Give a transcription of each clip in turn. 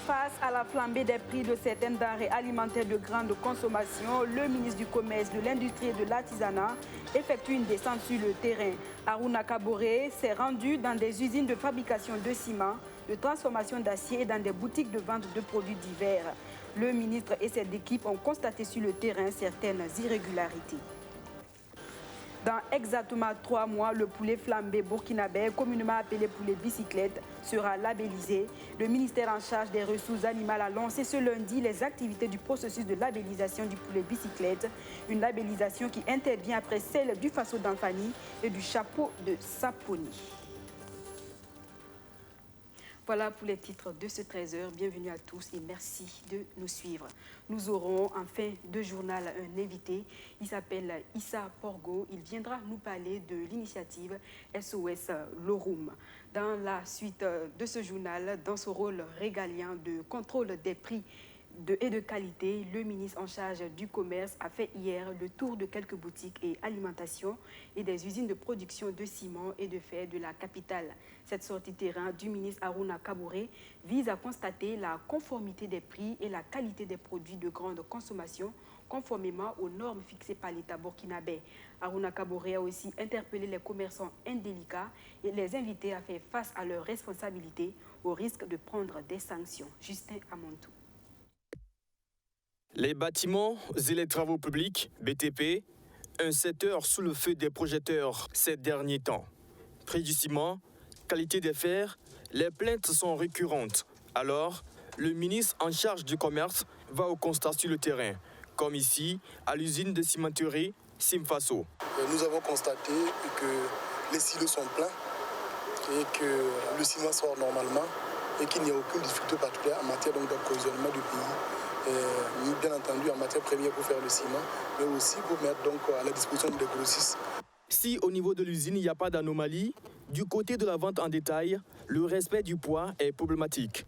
Face à la flambée des prix de certaines denrées alimentaires de grande consommation, le ministre du Commerce, de l'Industrie et de l'Artisanat effectue une descente sur le terrain. Aruna Kaboré s'est rendu dans des usines de fabrication de ciment, de transformation d'acier et dans des boutiques de vente de produits divers. Le ministre et ses équipes ont constaté sur le terrain certaines irrégularités. Dans exactement 3 mois, le poulet flambé burkinabé, communément appelé poulet bicyclette, sera labellisé. Le ministère en charge des ressources animales a lancé ce lundi les activités du processus de labellisation du poulet bicyclette. Une labellisation qui intervient après celle du faso d'Anfani et du chapeau de Saponi. Voilà pour les titres de ce 13h. Bienvenue à tous et merci de nous suivre. Nous aurons en fin de journal un invité. Il s'appelle Issa Porgo. Il viendra nous parler de l'initiative SOS Lorum. Dans la suite de ce journal, dans ce rôle régalien de contrôle des prix et de qualité, le ministre en charge du commerce a fait hier le tour de quelques boutiques et alimentations et des usines de production de ciment et de fer de la capitale. Cette sortie terrain du ministre Aruna Kaboré vise à constater la conformité des prix et la qualité des produits de grande consommation conformément aux normes fixées par l'État burkinabé. Aruna Kaboré a aussi interpellé les commerçants indélicats et les invité à faire face à leurs responsabilités au risque de prendre des sanctions. Justin Amontou. Les bâtiments et les travaux publics, BTP, un secteur sous le feu des projecteurs ces derniers temps. Prix du ciment, qualité des fers, les plaintes sont récurrentes. Alors, le ministre en charge du commerce va au constat sur le terrain, comme ici, à l'usine de cimenterie Simfaso. Nous avons constaté que les silos sont pleins et que le ciment sort normalement et qu'il n'y a aucune difficulté particulière en matière d'approvisionnement du pays. Bien entendu en matière première pour faire le ciment, mais aussi pour mettre donc à la disposition des grossistes. Si au niveau de l'usine, il n'y a pas d'anomalie, du côté de la vente en détail, le respect du poids est problématique.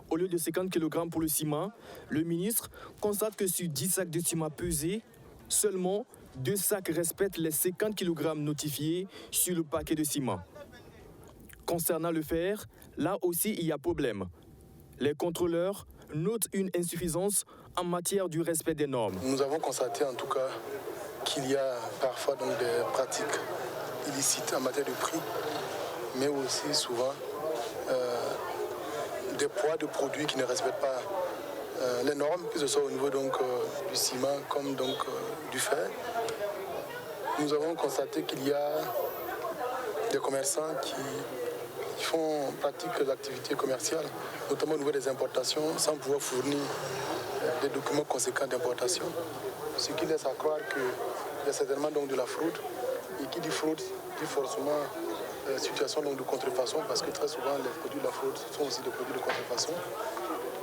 Au lieu de 50 kg pour le ciment, le ministre constate que sur 10 sacs de ciment pesés, seulement 2 sacs respectent les 50 kg notifiés sur le paquet de ciment. Concernant le fer, là aussi il y a problème. Les contrôleurs notent une insuffisance en matière du respect des normes. Nous avons constaté en tout cas qu'il y a parfois donc des pratiques illicites en matière de prix, mais aussi souvent des poids de produits qui ne respectent pas les normes, que ce soit au niveau donc, du ciment comme donc, du fer. Nous avons constaté qu'il y a des commerçants qui pratiquent l'activité commerciale, notamment au niveau des importations, sans pouvoir fournir des documents conséquents d'importation. Ce qui laisse à croire qu'il y a certainement donc de la fraude. Et qui dit fraude dit forcément situation donc de contrefaçon, parce que très souvent les produits de la fraude sont aussi des produits de contrefaçon.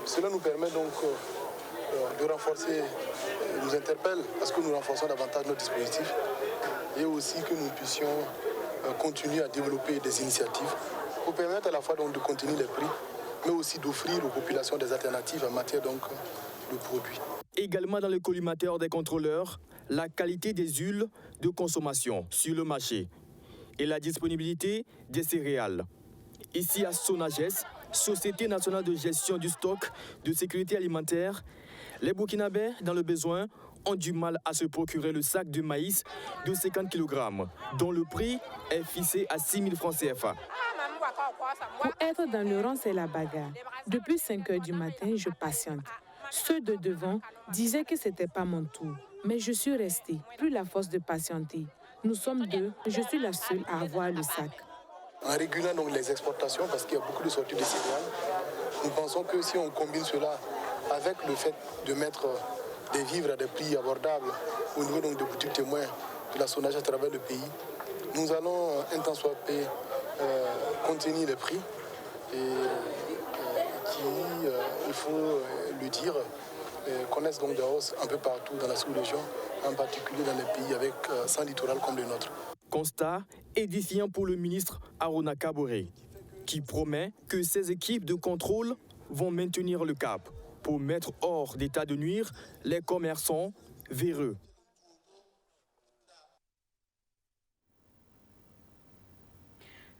Cela nous permet donc de renforcer, nous interpelle à ce que nous renforçons davantage notre dispositif et aussi que nous puissions continuer à développer des initiatives pour permettre à la fois donc de contenir les prix, mais aussi d'offrir aux populations des alternatives en matière donc de produits. Également dans le collimateur des contrôleurs, la qualité des huiles de consommation sur le marché et la disponibilité des céréales. Ici à Sonages, Société nationale de gestion du stock de sécurité alimentaire, les Burkinabés dans le besoin ont du mal à se procurer le sac de maïs de 50 kg, dont le prix est fixé à 6 000 francs CFA. Pour être dans le rang, c'est la bagarre. Depuis 5 heures du matin, je patiente. Ceux de devant disaient que ce n'était pas mon tour. Mais je suis restée, plus la force de patienter. Nous sommes 2, je suis la seule à avoir le sac. En régulant donc les exportations, parce qu'il y a beaucoup de sorties de céréales, nous pensons que si on combine cela avec le fait de mettre des vivres à des prix abordables au niveau donc de boutiques témoins de la Sonage à travers le pays, nous allons un temps soit peu contenir les prix et qui, il faut le dire, connaissent donc des hausses un peu partout dans la sous-région, en particulier dans les pays avec sans littoral comme le nôtre. Constat édifiant pour le ministre Aruna Kaboré, qui promet que ses équipes de contrôle vont maintenir le cap pour mettre hors d'état de nuire les commerçants véreux.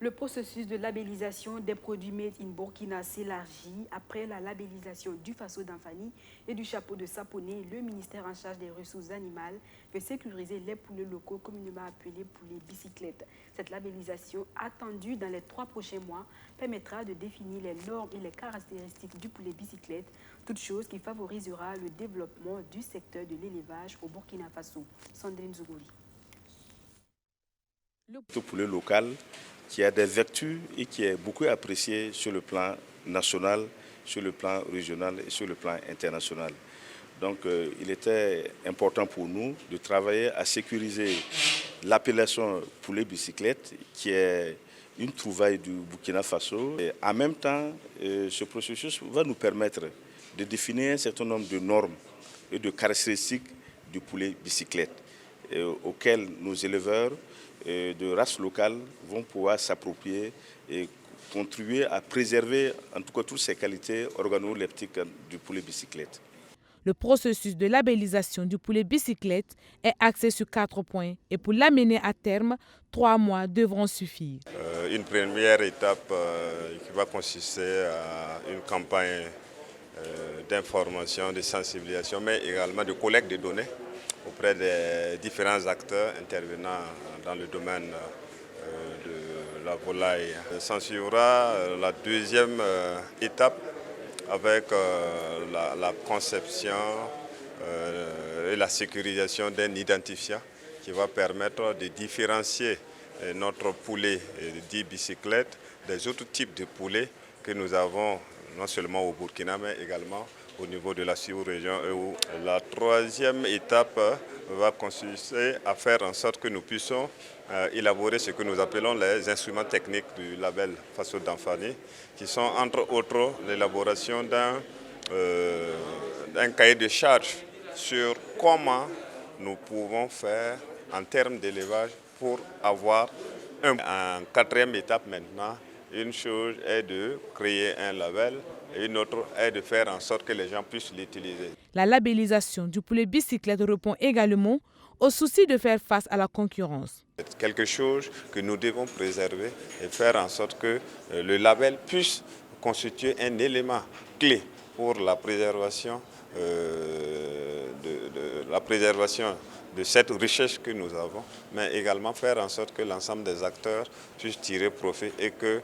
Le processus de labellisation des produits made in Burkina s'élargit. Après la labellisation du Faso d'Anfani et du chapeau de Saponé, le ministère en charge des ressources animales veut sécuriser les poulets locaux communément appelés poulets bicyclettes. Cette labellisation, attendue dans les 3 prochains mois, permettra de définir les normes et les caractéristiques du poulet bicyclette, toute chose qui favorisera le développement du secteur de l'élevage au Burkina Faso. Sandrine Zougouri. Le poulet local qui a des vertus et qui est beaucoup apprécié sur le plan national, sur le plan régional et sur le plan international. Donc il était important pour nous de travailler à sécuriser l'appellation poulet bicyclette qui est une trouvaille du Burkina Faso. Et en même temps, ce processus va nous permettre de définir un certain nombre de normes et de caractéristiques du poulet bicyclette auxquelles nos éleveurs de races locales vont pouvoir s'approprier et contribuer à préserver en tout cas toutes ces qualités organoleptiques du poulet bicyclette. Le processus de labellisation du poulet bicyclette est axé sur 4 points et pour l'amener à terme, 3 mois devront suffire. Une première étape qui va consister à une campagne d'information, de sensibilisation, mais également de collecte de données auprès des différents acteurs intervenant dans le domaine de la volaille. S'en suivra la deuxième étape avec la conception et la sécurisation d'un identifiant qui va permettre de différencier notre poulet dit bicyclette des autres types de poulets que nous avons non seulement au Burkina mais également au niveau de la sous-région EU. La troisième étape va consister à faire en sorte que nous puissions élaborer ce que nous appelons les instruments techniques du label Faso d'Anfani, qui sont entre autres l'élaboration d'un cahier de charges sur comment nous pouvons faire en termes d'élevage pour avoir en quatrième étape maintenant. Une chose est de créer un label et une autre est de faire en sorte que les gens puissent l'utiliser. La labellisation du poulet bicyclette répond également au souci de faire face à la concurrence. C'est quelque chose que nous devons préserver et faire en sorte que le label puisse constituer un élément clé pour la préservation de cette richesse que nous avons, mais également faire en sorte que l'ensemble des acteurs puissent tirer profit et que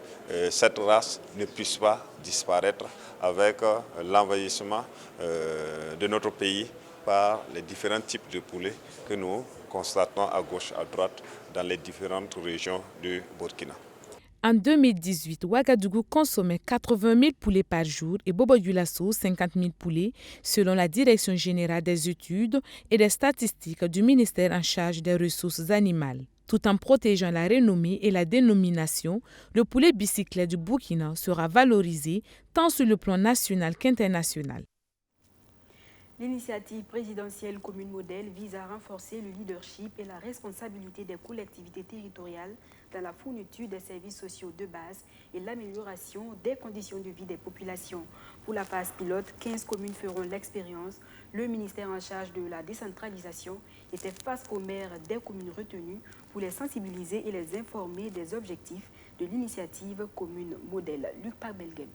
cette race ne puisse pas disparaître avec l'envahissement de notre pays par les différents types de poulets que nous constatons à gauche, à droite dans les différentes régions du Burkina. En 2018, Ouagadougou consommait 80 000 poulets par jour et Bobo-Dioulasso 50 000 poulets, selon la Direction générale des études et des statistiques du ministère en charge des ressources animales. Tout en protégeant la renommée et la dénomination, le poulet bicyclette du Burkina sera valorisé tant sur le plan national qu'international. L'initiative présidentielle commune modèle vise à renforcer le leadership et la responsabilité des collectivités territoriales dans la fourniture des services sociaux de base et l'amélioration des conditions de vie des populations. Pour la phase pilote, 15 communes feront l'expérience. Le ministère en charge de la décentralisation était face aux maires des communes retenues pour les sensibiliser et les informer des objectifs de l'initiative commune modèle. Luc Parbelgen.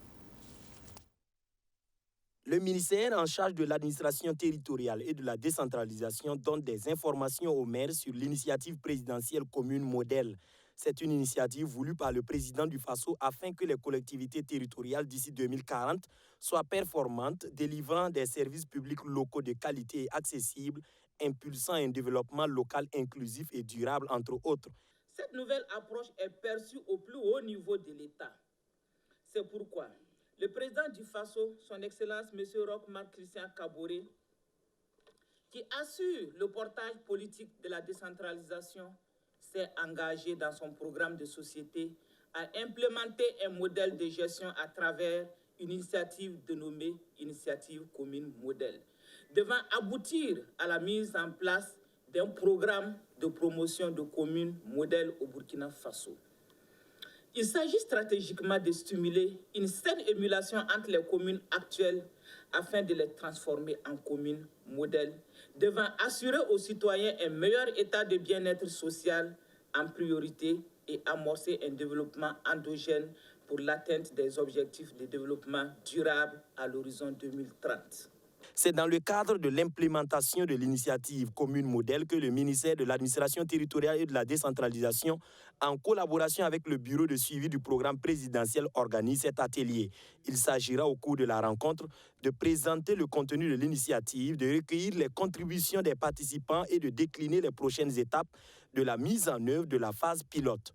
Le ministère en charge de l'administration territoriale et de la décentralisation donne des informations aux maires sur l'initiative présidentielle commune modèle. C'est une initiative voulue par le président du Faso afin que les collectivités territoriales d'ici 2040 soient performantes, délivrant des services publics locaux de qualité et accessibles, impulsant un développement local inclusif et durable, entre autres. Cette nouvelle approche est perçue au plus haut niveau de l'État. C'est pourquoi le président du Faso, son Excellence M. Roch-Marc Christian Kaboré, qui assure le portage politique de la décentralisation, s'est engagé dans son programme de société à implémenter un modèle de gestion à travers une initiative dénommée Initiative commune modèle, devant aboutir à la mise en place d'un programme de promotion de communes modèles au Burkina Faso. Il s'agit stratégiquement de stimuler une saine émulation entre les communes actuelles afin de les transformer en communes modèles, devant assurer aux citoyens un meilleur état de bien-être social en priorité et amorcer un développement endogène pour l'atteinte des objectifs de développement durable à l'horizon 2030. C'est dans le cadre de l'implémentation de l'initiative commune modèle que le ministère de l'Administration territoriale et de la décentralisation, en collaboration avec le bureau de suivi du programme présidentiel, organise cet atelier. Il s'agira au cours de la rencontre de présenter le contenu de l'initiative, de recueillir les contributions des participants et de décliner les prochaines étapes de la mise en œuvre de la phase pilote.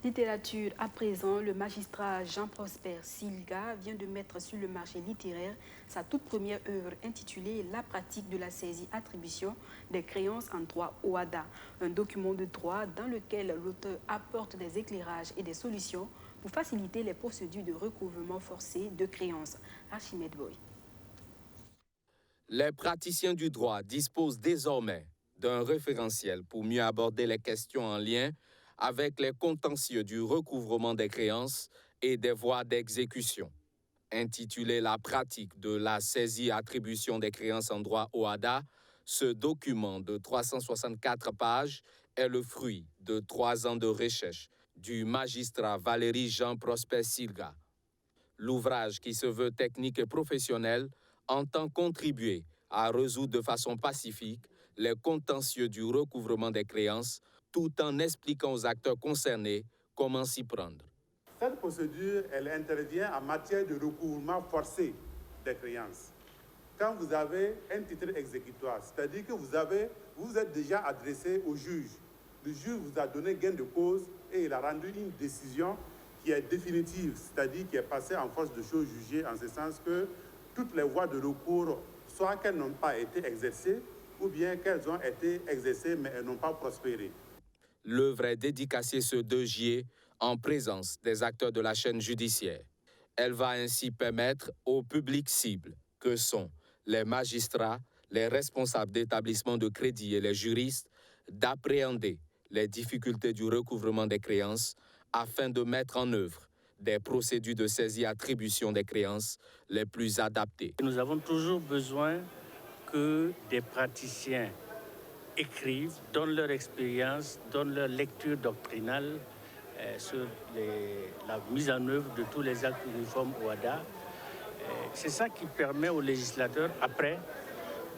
Littérature à présent, le magistrat Jean-Prosper Silga vient de mettre sur le marché littéraire sa toute première œuvre intitulée « La pratique de la saisie-attribution des créances en droit OHADA », un document de droit dans lequel l'auteur apporte des éclairages et des solutions pour faciliter les procédures de recouvrement forcé de créances. Archimède Boy. Les praticiens du droit disposent désormais d'un référentiel pour mieux aborder les questions en lien avec les contentieux du recouvrement des créances et des voies d'exécution. Intitulé « La pratique de la saisie-attribution des créances en droit OHADA », ce document de 364 pages est le fruit de 3 ans de recherche du magistrat Valéry Jean-Prosper Silga. L'ouvrage, qui se veut technique et professionnel, entend contribuer à résoudre de façon pacifique les contentieux du recouvrement des créances, tout en expliquant aux acteurs concernés comment s'y prendre. Cette procédure, elle intervient en matière de recouvrement forcé des créances. Quand vous avez un titre exécutoire, c'est-à-dire que vous êtes déjà adressé au juge. Le juge vous a donné gain de cause et il a rendu une décision qui est définitive, c'est-à-dire qui est passée en force de chose jugée, en ce sens que toutes les voies de recours, soit qu'elles n'ont pas été exercées, ou bien qu'elles ont été exercées mais elles n'ont pas prospéré. L'œuvre est dédicacée ce 2 juillet en présence des acteurs de la chaîne judiciaire. Elle va ainsi permettre au public cible, que sont les magistrats, les responsables d'établissements de crédit et les juristes, d'appréhender les difficultés du recouvrement des créances afin de mettre en œuvre des procédures de saisie-attribution des créances les plus adaptées. Nous avons toujours besoin que des praticiens écrivent, donnent leur expérience, donnent leur lecture doctrinale sur la mise en œuvre de tous les actes uniformes OHADA. C'est ça qui permet aux législateurs, après,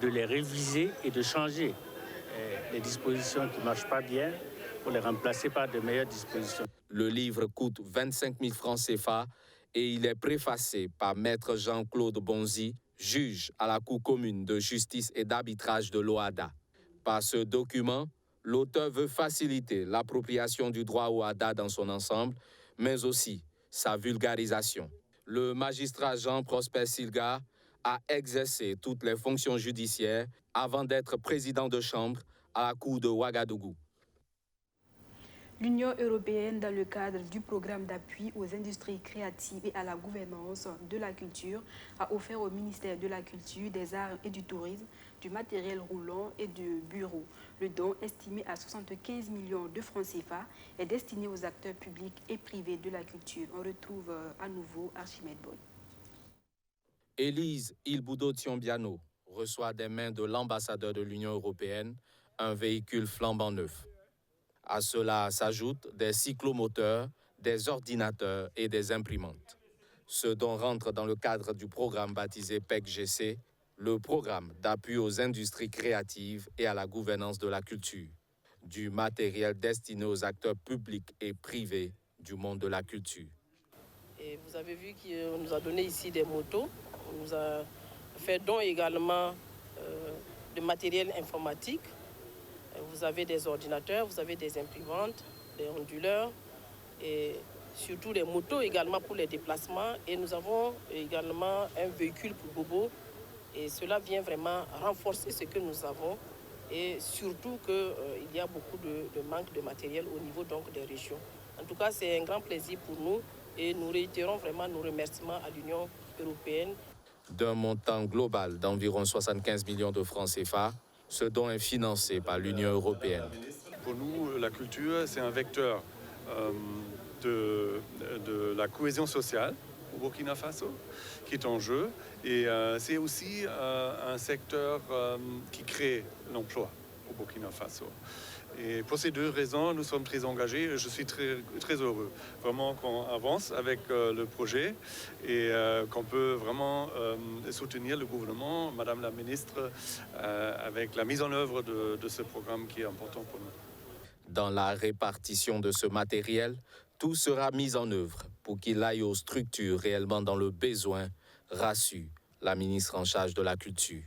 de les réviser et de changer les dispositions qui ne marchent pas bien pour les remplacer par de meilleures dispositions. Le livre coûte 25 000 francs CFA et il est préfacé par Maître Jean-Claude Bonzi, juge à la Cour commune de justice et d'arbitrage de l'OHADA. Par ce document, l'auteur veut faciliter l'appropriation du droit OHADA dans son ensemble, mais aussi sa vulgarisation. Le magistrat Jean-Prosper Silga a exercé toutes les fonctions judiciaires avant d'être président de chambre à la Cour de Ouagadougou. L'Union européenne, dans le cadre du programme d'appui aux industries créatives et à la gouvernance de la culture, a offert au ministère de la Culture, des Arts et du Tourisme du matériel roulant et de bureaux. Le don, estimé à 75 millions de francs CFA, est destiné aux acteurs publics et privés de la culture. On retrouve à nouveau Archimède Boy. Élise Ilboudo-Tiombiano reçoit des mains de l'ambassadeur de l'Union européenne un véhicule flambant neuf. À cela s'ajoutent des cyclomoteurs, des ordinateurs et des imprimantes. Ce don rentre dans le cadre du programme baptisé PEC-GC, le programme d'appui aux industries créatives et à la gouvernance de la culture. Du matériel destiné aux acteurs publics et privés du monde de la culture. Et vous avez vu qu'on nous a donné ici des motos, on nous a fait don également de matériel informatique. Vous avez des ordinateurs, vous avez des imprimantes, des onduleurs et surtout des motos également pour les déplacements. Et nous avons également un véhicule pour Bobo. Et cela vient vraiment renforcer ce que nous avons et surtout qu'il y a beaucoup de manque de matériel au niveau donc des régions. En tout cas, c'est un grand plaisir pour nous et nous réitérons vraiment nos remerciements à l'Union européenne. D'un montant global d'environ 75 millions de francs CFA, ce don est financé par l'Union européenne. Pour nous, la culture, c'est un vecteur de la cohésion sociale au Burkina Faso qui est en jeu. Et c'est aussi un secteur qui crée l'emploi au Burkina Faso. Et pour ces deux raisons, nous sommes très engagés. Je suis très, très heureux vraiment qu'on avance avec le projet et qu'on peut vraiment soutenir le gouvernement, Madame la ministre, avec la mise en œuvre de ce programme qui est important pour nous. Dans la répartition de ce matériel, tout sera mis en œuvre pour qu'il aille aux structures réellement dans le besoin, rassure la ministre en charge de la culture.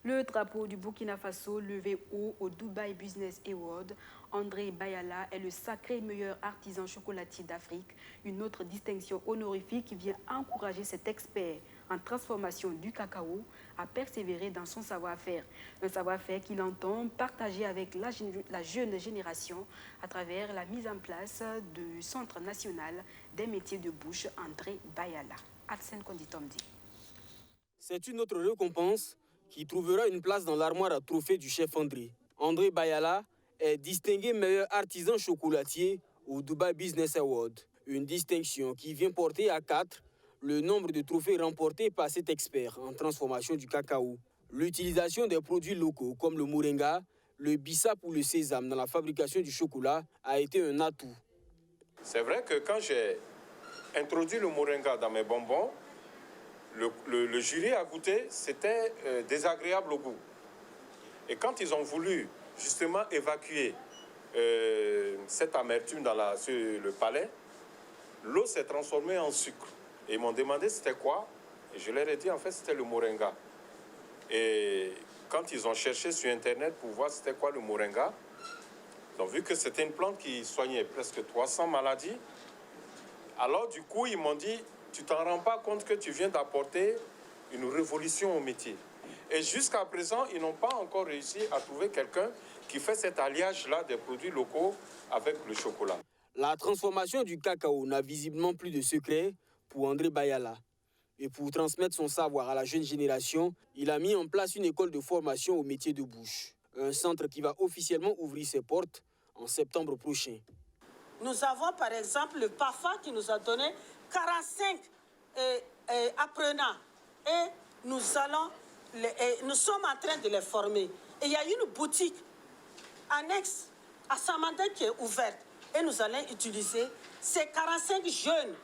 Le drapeau du Burkina Faso levé haut au Dubai Business Award. André Bayala est le sacré meilleur artisan chocolatier d'Afrique. Une autre distinction honorifique qui vient encourager cet expert en transformation du cacao à persévérer dans son savoir-faire. Un savoir-faire qu'il entend partager avec la jeune génération à travers la mise en place du Centre national des métiers de bouche André Bayala. Arsène Konditomdi. C'est une autre récompense qui trouvera une place dans l'armoire à trophées du chef André. André Bayala est distingué meilleur artisan chocolatier au Dubai Business Award. Une distinction qui vient porter à 4 le nombre de trophées remportés par cet expert en transformation du cacao. L'utilisation des produits locaux comme le moringa, le bissap ou le sésame dans la fabrication du chocolat a été un atout. C'est vrai que quand j'ai introduit le moringa dans mes bonbons, le jury a goûté, c'était désagréable au goût. Et quand ils ont voulu justement évacuer cette amertume sur le palais, l'eau s'est transformée en sucre. Et ils m'ont demandé c'était quoi, et je leur ai dit en fait c'était le moringa. Et quand ils ont cherché sur internet pour voir c'était quoi le moringa, ils ont vu que c'était une plante qui soignait presque 300 maladies. Alors du coup ils m'ont dit tu t'en rends pas compte que tu viens d'apporter une révolution au métier. Et jusqu'à présent, ils n'ont pas encore réussi à trouver quelqu'un qui fait cet alliage-là des produits locaux avec le chocolat. La transformation du cacao n'a visiblement plus de secret pour André Bayala. Et pour transmettre son savoir à la jeune génération, il a mis en place une école de formation au métier de bouche. Un centre qui va officiellement ouvrir ses portes en septembre prochain. Nous avons par exemple le PAFA qui nous a donné 45 apprenants et nous sommes en train de les former. Et il y a une boutique annexe à Samandé qui est ouverte et nous allons utiliser ces 45 jeunes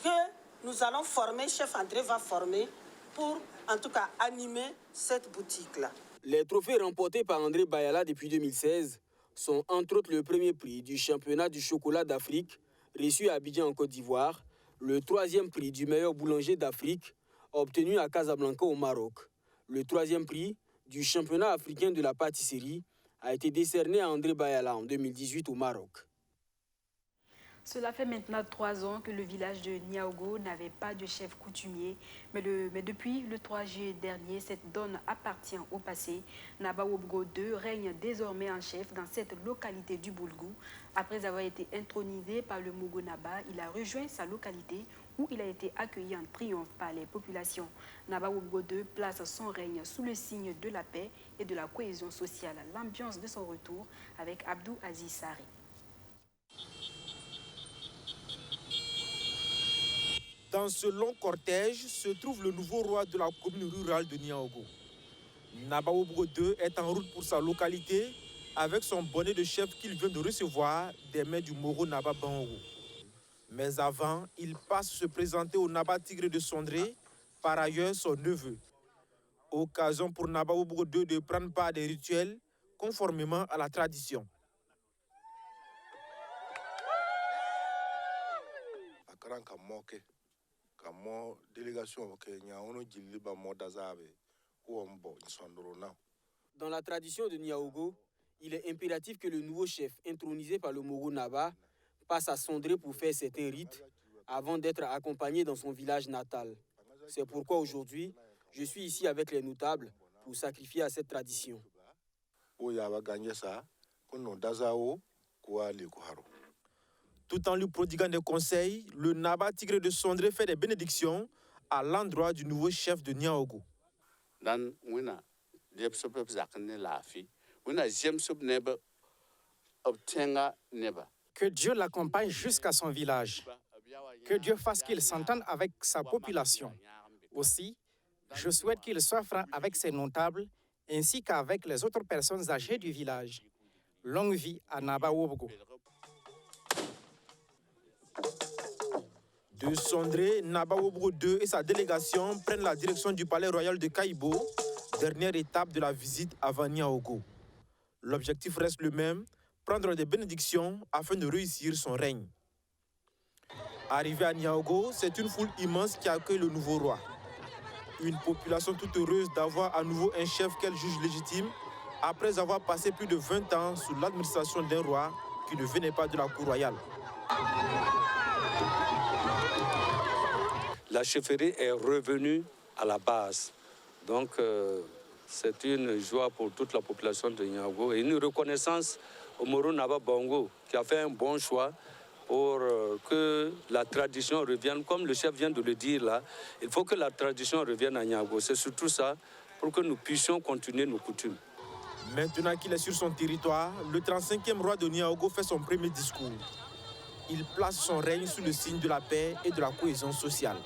que nous allons former, chef André va former pour en tout cas animer cette boutique-là. Les trophées remportés par André Bayala depuis 2016 sont entre autres le premier prix du championnat du chocolat d'Afrique reçu à Abidjan en Côte d'Ivoire, le 3e prix du meilleur boulanger d'Afrique, obtenu à Casablanca au Maroc. Le 3e prix du championnat africain de la pâtisserie a été décerné à André Bayala en 2018 au Maroc. Cela fait maintenant 3 ans que le village de Niaogo n'avait pas de chef coutumier. Mais depuis le 3 juillet dernier, cette donne appartient au passé. Naba Wobgo II règne désormais en chef dans cette localité du Boulgou. Après avoir été intronisé par le Mogo Naba, il a rejoint sa localité où il a été accueilli en triomphe par les populations. Naba Wobgo II place son règne sous le signe de la paix et de la cohésion sociale. L'ambiance de son retour avec Abdou Aziz Sari. Dans ce long cortège se trouve le nouveau roi de la commune rurale de Niaogo. Naba Wobgo II est en route pour sa localité avec son bonnet de chef qu'il vient de recevoir des mains du Moro Naba Banoro. Mais avant, il passe se présenter au Naba Tigre de Sondré, par ailleurs son neveu. Occasion pour Naba Wobgo II de prendre part à des rituels conformément à la tradition. Dans la tradition de Niaogo, il est impératif que le nouveau chef intronisé par le Moro Naba passe à Sondré pour faire certains rites avant d'être accompagné dans son village natal. C'est pourquoi aujourd'hui, je suis ici avec les notables pour sacrifier à cette tradition. Tout en lui prodiguant des conseils, le Naba Tigre de Sondré fait des bénédictions à l'endroit du nouveau chef de Niaogo. Que Dieu l'accompagne jusqu'à son village. Que Dieu fasse qu'il s'entende avec sa population. Aussi, je souhaite qu'il soit franc avec ses notables ainsi qu'avec les autres personnes âgées du village. Longue vie à Naba Wobgo. De Sondré, Naba Wobgo II et sa délégation prennent la direction du palais royal de Kaïbo, dernière étape de la visite avant Niaogo. L'objectif reste le même, prendre des bénédictions afin de réussir son règne. Arrivé à Niaogo, c'est une foule immense qui accueille le nouveau roi. Une population toute heureuse d'avoir à nouveau un chef qu'elle juge légitime, après avoir passé plus de 20 ans sous l'administration d'un roi qui ne venait pas de la cour royale. La chefferie est revenue à la base. Donc, c'est une joie pour toute la population de Niaogo et une reconnaissance au Moro Naba Bongo qui a fait un bon choix pour que la tradition revienne. Comme le chef vient de le dire là, il faut que la tradition revienne à Niaogo. C'est surtout ça pour que nous puissions continuer nos coutumes. Maintenant qu'il est sur son territoire, le 35e roi de Niaogo fait son premier discours. Il place son règne sous le signe de la paix et de la cohésion sociale.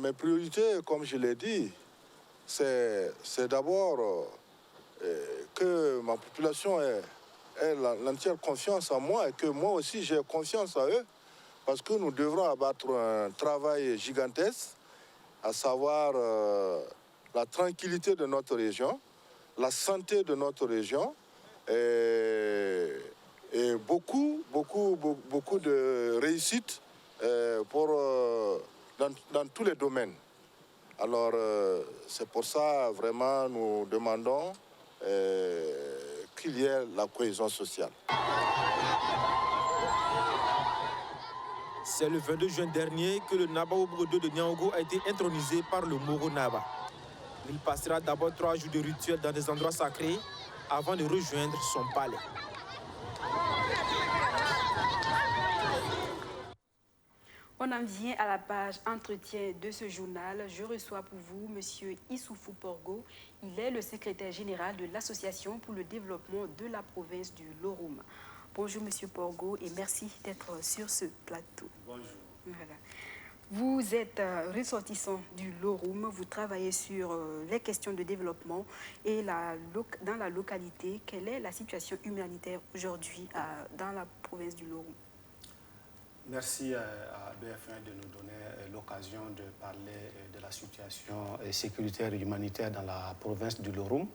Mes priorités, comme je l'ai dit, c'est d'abord que ma population ait l'entière confiance en moi et que moi aussi j'ai confiance en eux, parce que nous devrons abattre un travail gigantesque, à savoir la tranquillité de notre région, la santé de notre région et beaucoup de réussite dans tous les domaines. Alors c'est pour ça vraiment nous demandons qu'il y ait la cohésion sociale. C'est le 22 juin dernier que le Naba Wobgo II de Niaogo a été intronisé par le Moro Naba. Il passera d'abord 3 jours de rituels dans des endroits sacrés avant de rejoindre son palais. On en vient à la page entretien de ce journal. Je reçois pour vous M. Issoufou Porgo. Il est le secrétaire général de l'Association pour le développement de la province du Loroum. Bonjour M. Porgo et merci d'être sur ce plateau. Bonjour. Voilà. Vous êtes ressortissant du Loroum, vous travaillez sur les questions de développement et dans la localité. Quelle est la situation humanitaire aujourd'hui dans la province du Loroum? Merci à BF1 de nous donner l'occasion de parler de la situation sécuritaire et humanitaire dans la province du Loroum.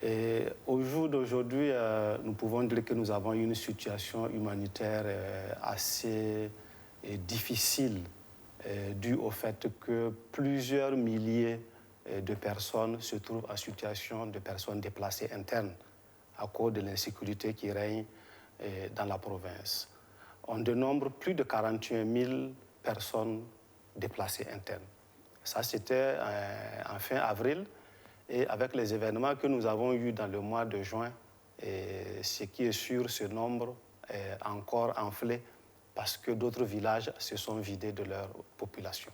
Et au jour d'aujourd'hui, nous pouvons dire que nous avons une situation humanitaire assez difficile due au fait que plusieurs milliers de personnes se trouvent en situation de personnes déplacées internes à cause de l'insécurité qui règne dans la province. On dénombre plus de 41 000 personnes déplacées internes. Ça, c'était en fin avril. Et avec les événements que nous avons eus dans le mois de juin, ce qui est sûr, ce nombre est encore enflé parce que d'autres villages se sont vidés de leur population.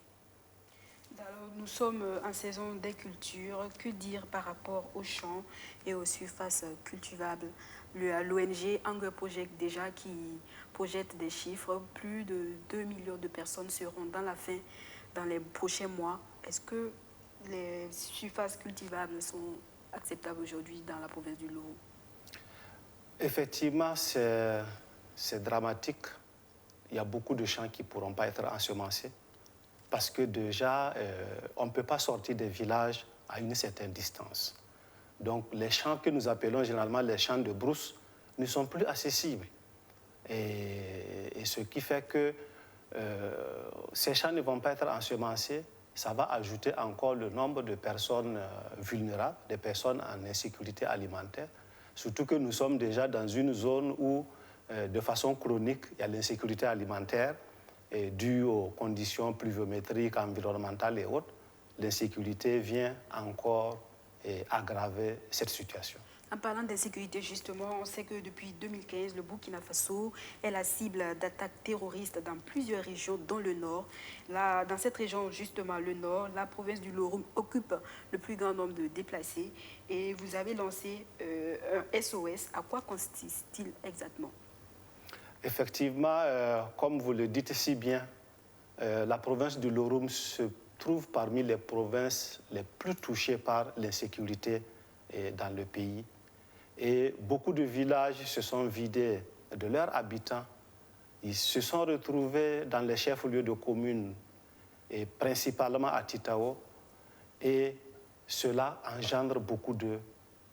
Alors, nous sommes en saison des cultures. Que dire par rapport aux champs et aux surfaces cultivables? L'ONG Hunger Project déjà qui projette des chiffres, plus de 2 millions de personnes seront dans la faim dans les prochains mois. Est-ce que les surfaces cultivables sont acceptables aujourd'hui dans la province du Loroum? Effectivement, c'est dramatique. Il y a beaucoup de champs qui ne pourront pas être ensemencés parce que déjà, on ne peut pas sortir des villages à une certaine distance. Donc, les champs que nous appelons généralement les champs de brousse ne sont plus accessibles. Et ce qui fait que ces champs ne vont pas être ensemencés. Ça va ajouter encore le nombre de personnes vulnérables, des personnes en insécurité alimentaire. Surtout que nous sommes déjà dans une zone où, de façon chronique, il y a l'insécurité alimentaire due aux conditions pluviométriques, environnementales et autres. L'insécurité vient encore aggraver cette situation. En parlant d'insécurité, justement, on sait que depuis 2015, le Burkina Faso est la cible d'attaques terroristes dans plusieurs régions, dont le Nord. Là, dans cette région, justement, le Nord, la province du Loroum occupe le plus grand nombre de déplacés. Et vous avez lancé un SOS. À quoi consiste-t-il exactement? Effectivement, comme vous le dites si bien, la province du Loroum se trouve parmi les provinces les plus touchées par l'insécurité dans le pays. Et beaucoup de villages se sont vidés de leurs habitants. Ils se sont retrouvés dans les chefs-lieux de communes, et principalement à Titao. Et cela engendre beaucoup de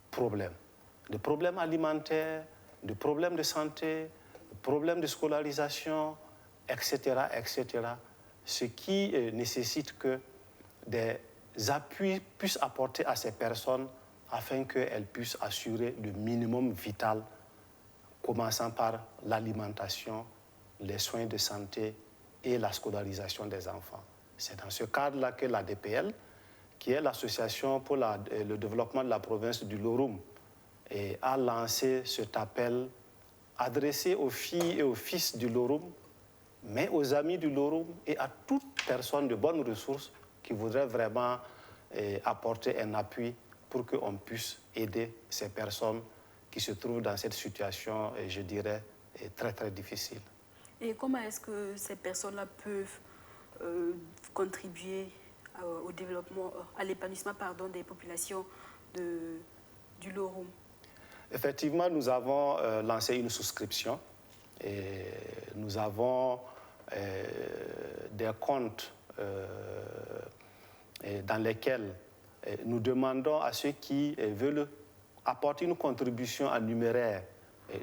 problèmes. Des problèmes alimentaires, des problèmes de santé, des problèmes de scolarisation, etc., etc. Ce qui nécessite que des appuis puissent apporter à ces personnes afin qu'elles puissent assurer le minimum vital, commençant par l'alimentation, les soins de santé et la scolarisation des enfants. C'est dans ce cadre-là que l'ADPL, qui est l'association pour le développement de la province du Loroum, a lancé cet appel adressé aux filles et aux fils du Loroum, mais aux amis du Loroum et à toute personne de bonnes ressources qui voudrait vraiment apporter un appui pour qu'on puisse aider ces personnes qui se trouvent dans cette situation, je dirais, très très difficile. Et comment est-ce que ces personnes-là peuvent contribuer au développement, à l'épanouissement des populations du Loroum? Effectivement, nous avons lancé une souscription et nous avons des comptes dans lesquels nous demandons à ceux qui veulent apporter une contribution en numéraire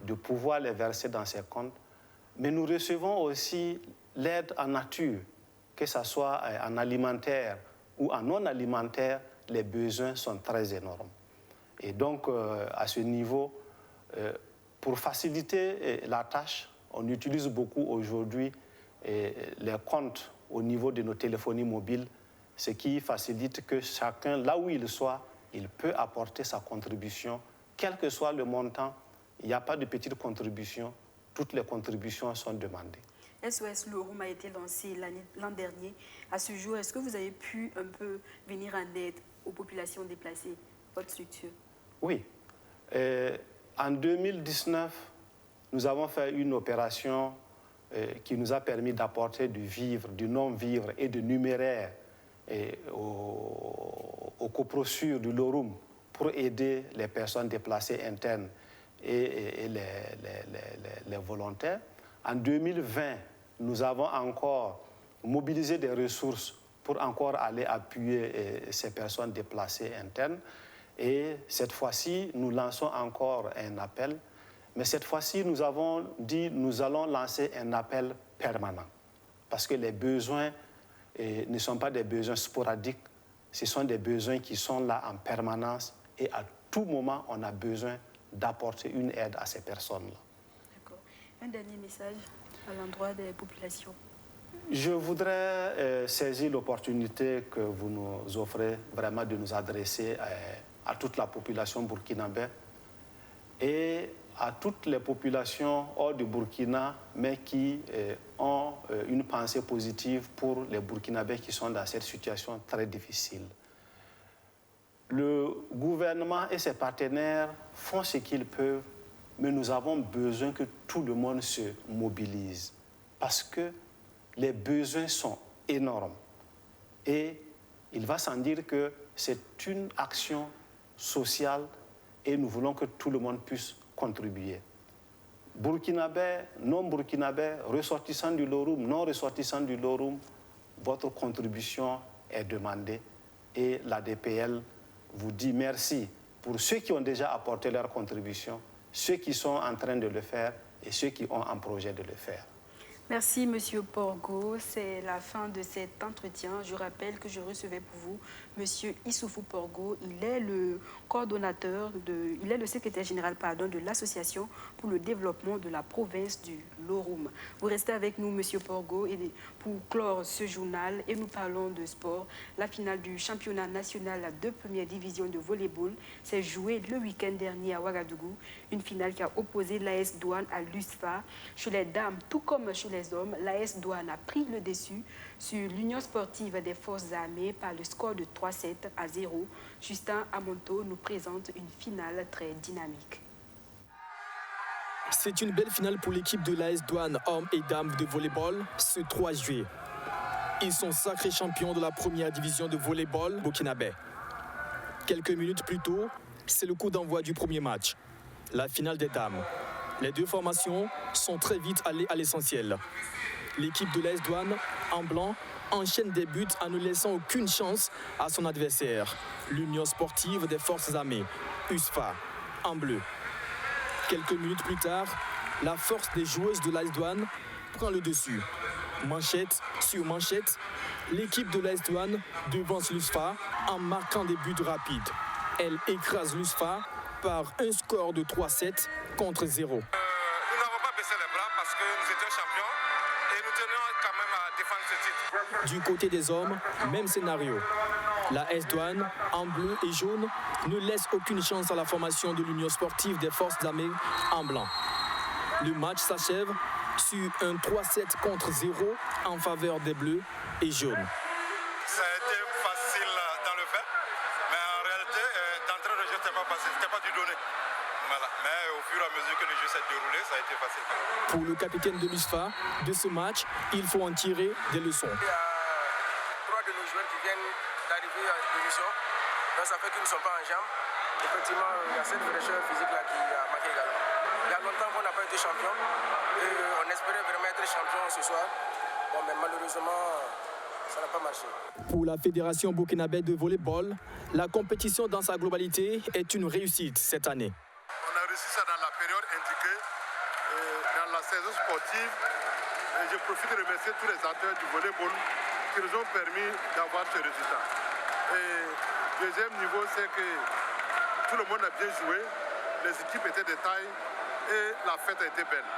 de pouvoir les verser dans ces comptes. Mais nous recevons aussi l'aide en nature, que ce soit en alimentaire ou en non alimentaire, les besoins sont très énormes. Et donc, à ce niveau, pour faciliter la tâche, on utilise beaucoup aujourd'hui les comptes au niveau de nos téléphonies mobiles, ce qui facilite que chacun, là où il soit, il peut apporter sa contribution, quel que soit le montant. Il n'y a pas de petite contribution, toutes les contributions sont demandées. SOS Loroum a été lancé l'an dernier. À ce jour, est-ce que vous avez pu un peu venir en aide aux populations déplacées, votre structure? Oui. En 2019, nous avons fait une opération qui nous a permis d'apporter du vivre, du non-vivre et du numéraire aux coprosures du Loroum pour aider les personnes déplacées internes et les volontaires. En 2020, nous avons encore mobilisé des ressources pour encore aller appuyer ces personnes déplacées internes. Et cette fois-ci, nous lançons encore un appel. Mais cette fois-ci, nous avons dit nous allons lancer un appel permanent. Parce que les besoins ne sont pas des besoins sporadiques, ce sont des besoins qui sont là en permanence et à tout moment, on a besoin d'apporter une aide à ces personnes-là. D'accord. Un dernier message à l'endroit des populations. Je voudrais saisir l'opportunité que vous nous offrez vraiment de nous adresser à toute la population burkinabé et à toutes les populations hors du Burkina, mais qui ont une pensée positive pour les Burkinabés qui sont dans cette situation très difficile. Le gouvernement et ses partenaires font ce qu'ils peuvent, mais nous avons besoin que tout le monde se mobilise parce que les besoins sont énormes. Et il va sans dire que c'est une action sociale et nous voulons que tout le monde puisse contribuer. Burkinabé, non-burkinabé, ressortissants du Loroum, non-ressortissants du Loroum, votre contribution est demandée et l'ADPL vous dit merci pour ceux qui ont déjà apporté leur contribution, ceux qui sont en train de le faire et ceux qui ont un projet de le faire. Merci, Monsieur Porgo. C'est la fin de cet entretien. Je rappelle que je recevais pour vous Monsieur Issoufou Porgo. Il est le coordonnateur, il est le secrétaire général de l'association pour le développement de la province du Loroum. Vous restez avec nous, Monsieur Porgo, et pour clore ce journal et nous parlons de sport. La finale du championnat national de première division de volleyball s'est jouée le week-end dernier à Ouagadougou. Une finale qui a opposé l'AS Douane à l'USFA. Chez les dames, tout comme chez les hommes, l'AS Douane a pris le dessus sur l'Union sportive des forces armées par le score de 3-7 à 0. Justin Amonto nous présente une finale très dynamique. C'est une belle finale pour l'équipe de l'AS Douane, hommes et dames de volleyball, ce 3 juillet. Ils sont sacrés champions de la première division de volleyball burkinabé. Quelques minutes plus tôt, c'est le coup d'envoi du premier match, la finale des dames. Les deux formations sont très vite allées à l'essentiel. L'équipe de l'AS Douanes, en blanc, enchaîne des buts en ne laissant aucune chance à son adversaire, l'Union sportive des forces armées, USFA, en bleu. Quelques minutes plus tard, la force des joueuses de l'AS Douanes prend le dessus. Manchette sur manchette, l'équipe de l'AS Douanes devance l'USFA en marquant des buts rapides. Elle écrase l'USFA par un score de 3-7 contre 0. Nous n'avons pas baissé les bras parce que nous étions champions et nous tenions quand même à défendre ce titre. Du côté des hommes, même scénario. La AS Douanes, en bleu et jaune, ne laisse aucune chance à la formation de l'Union sportive des forces armées en blanc. Le match s'achève sur un 3-7 contre 0 en faveur des bleus et jaunes. Ça a été facile dans le fait, mais en réalité, d'entrée de jeu, ce n'était pas facile, ce n'était pas du donné. Voilà. Mais au fur et à mesure que le jeu s'est déroulé, ça a été facile. Pour le capitaine de l'USFA, de ce match, il faut en tirer des leçons. Il y a 3 de nos joueurs qui viennent d'arriver à l'émission, donc ça fait qu'ils ne sont pas en jambes. Effectivement, il y a cette fraîcheur physique-là qui a marqué également. Il y a longtemps qu'on n'a pas été champion et on espérait vraiment être champion ce soir. Bon, mais malheureusement, ça n'a pas marché. Pour la Fédération burkinabé de volleyball, la compétition dans sa globalité est une réussite cette année. On a réussi ça dans la période indiquée, dans la saison sportive. Et je profite de remercier tous les acteurs du volleyball qui nous ont permis d'avoir ce résultat. Et deuxième niveau, c'est que tout le monde a bien joué, les équipes étaient de taille et la fête a été belle.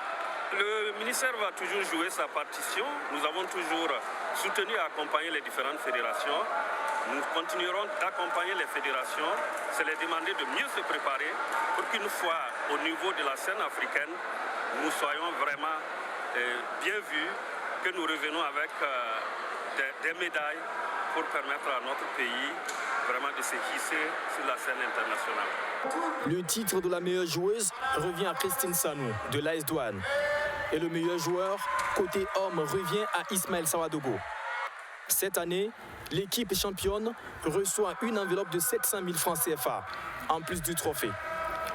Le ministère va toujours jouer sa partition. Nous avons toujours soutenu et accompagné les différentes fédérations. Nous continuerons d'accompagner les fédérations, c'est les demander de mieux se préparer pour qu'une fois au niveau de la scène africaine, nous soyons vraiment bien vus, que nous revenons avec des médailles pour permettre à notre pays vraiment de se hisser sur la scène internationale. Le titre de la meilleure joueuse revient à Christine Sanou de l'AS Douanes. Et le meilleur joueur, côté homme, revient à Ismaël Sawadogo. Cette année, l'équipe championne reçoit une enveloppe de 700 000 francs CFA, en plus du trophée.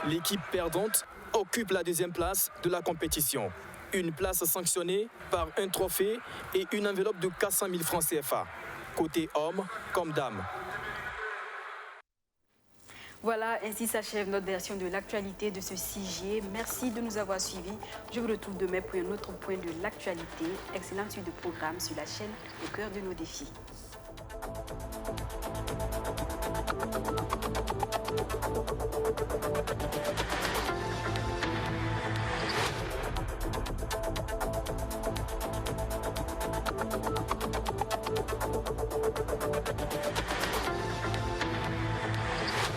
L'équipe perdante occupe la deuxième place de la compétition. Une place sanctionnée par un trophée et une enveloppe de 400 000 francs CFA, côté homme comme dame. Voilà, ainsi s'achève notre version de l'actualité de ce 6 juillet. Merci de nous avoir suivis. Je vous retrouve demain pour un autre point de l'actualité. Excellente suite de programme sur la chaîne Au cœur de nos défis.